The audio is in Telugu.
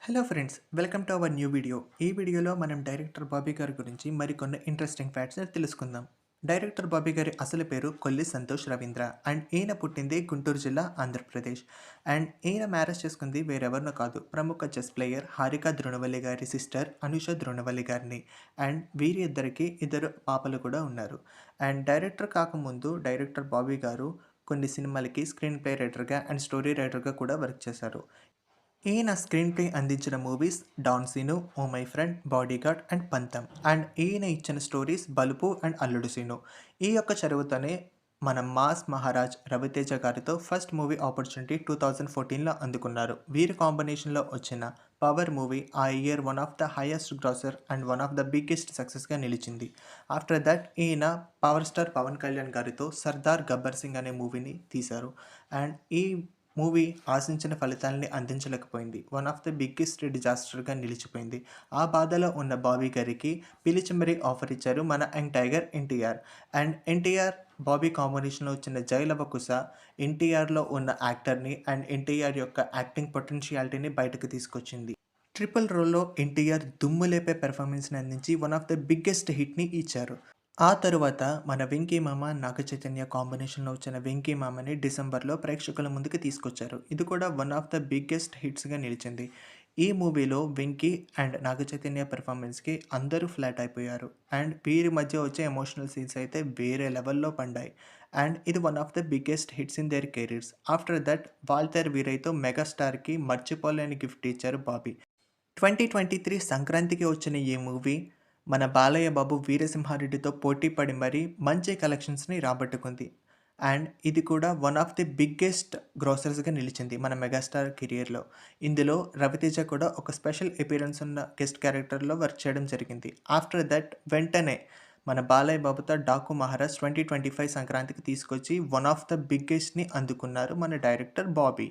Hello friends, welcome to our new video. ఈ వీడియోలో మనం డైరెక్టర్ బాబీ గారి గురించి మరికొన్ని ఇంట్రెస్టింగ్ ఫ్యాక్ట్స్ని తెలుసుకుందాం. డైరెక్టర్ బాబీ గారి అసలు పేరు కొల్లి సంతోష్ రవీంద్ర అండ్ ఈయన పుట్టింది గుంటూరు జిల్లా, ఆంధ్రప్రదేశ్. అండ్ ఈయన మ్యారేజ్ చేసుకుంది వేరెవరినో కాదు, ప్రముఖ చెస్ ప్లేయర్ హారిక ద్రోణవల్లి గారి సిస్టర్ అనుష ద్రోణవల్లి గారిని. అండ్ వీరి ఇద్దరికి ఇద్దరు పాపలు కూడా ఉన్నారు. అండ్ డైరెక్టర్ కాకముందు డైరెక్టర్ బాబీ గారు కొన్ని సినిమాలకి స్క్రీన్ ప్లే రైటర్గా అండ్ స్టోరీ రైటర్గా కూడా వర్క్ చేశారు. ఈయన స్క్రీన్ ప్లే అందించిన movies Don Seenu, oh my friend, bodyguard and Pantham. And ఈయన ఇచ్చిన స్టోరీస్ బలుపు అండ్ అల్లుడు సీను. ఈ యొక్క చరువుతోనే మన మాస్ మహారాజ్ రవితేజ గారితో ఫస్ట్ మూవీ ఆపర్చునిటీ 2014లో అందుకున్నారు. వీరి కాంబినేషన్లో వచ్చిన పవర్ మూవీ ఆ year one of the highest grosser and one of the biggest సక్సెస్గా నిలిచింది. ఆఫ్టర్ దట్ ఈయన పవర్ స్టార్ పవన్ కళ్యాణ్ గారితో సర్దార్ గబ్బర్ సింగ్ అనే మూవీని తీశారు. అండ్ ఈ మూవీ ఆశించిన ఫలితాలని అందించలేకపోయింది. వన్ ఆఫ్ ద బిగ్గెస్ట్ డిజాస్టర్గా నిలిచిపోయింది. ఆ బాధలో ఉన్న బాబీ గారికి పిలిచి మరీ ఆఫర్ ఇచ్చారు మన young tiger NTR. And NTR Bobby కాంబినేషన్లో వచ్చిన జై లవకుశ ఎన్టీఆర్లో ఉన్న యాక్టర్ని అండ్ ఎన్టీఆర్ యొక్క యాక్టింగ్ పొటెన్షియాలిటీని బయటకు తీసుకొచ్చింది. ట్రిపుల్ రోల్లో ఎన్టీఆర్ దుమ్ము లేపే పెర్ఫార్మెన్స్ని అందించి వన్ ఆఫ్ ద బిగ్గెస్ట్ హిట్ని ఇచ్చారు. ఆ తరువాత మన 'వెంకీ మామ', నాగ చైతన్య కాంబినేషన్‌లో వచ్చిన 'వెంకీ మామ'ని డిసెంబర్‌లో ప్రేక్షకుల ముందుకు తీసుకొచ్చారు. ఇది కూడా వన్ ఆఫ్ ద బిగ్గెస్ట్ హిట్స్‌గా నిలిచింది. ఈ మూవీలో 'వెంకీ' అండ్ నాగ చైతన్య పెర్ఫార్మెన్స్‌కి అందరూ ఫ్లాట్ అయిపోయారు. అండ్ వీరి మధ్య వచ్చే ఎమోషనల్ సీన్స్ అయితే వేరే లెవెల్‌లో పండాయి. అండ్ ఇది one of the biggest hits in their careers. After that 'Waltair వీరయ్యతో' మెగాస్టార్‌కి మర్చిపోలేని గిఫ్ట్ ఇచ్చారు బాబీ. 2023 సంక్రాంతికి వచ్చిన ఈ మూవీ మన బాలయ్య బాబు 'వీరసింహారెడ్డి'తో పోటీ పడి మరీ మంచి కలెక్షన్స్‌ని రాబట్టుకుంది. అండ్ ఇది కూడా వన్ ఆఫ్ ది బిగ్గెస్ట్ గ్రోసర్స్‌గా నిలిచింది మన మెగాస్టార్ కెరియర్‌లో. ఇందులో రవితేజ కూడా ఒక స్పెషల్ అపియరెన్స్ ఉన్న గెస్ట్ క్యారెక్టర్‌లో వర్క్ చేయడం జరిగింది. ఆఫ్టర్ దట్ వెంటనే మన బాలయ్య బాబుతో 'డాకు మహారాజ్' 2025 సంక్రాంతికి తీసుకొచ్చి వన్ ఆఫ్ ద బిగ్గెస్ట్‌ని అందుకున్నారు మన డైరెక్టర్ బాబీ.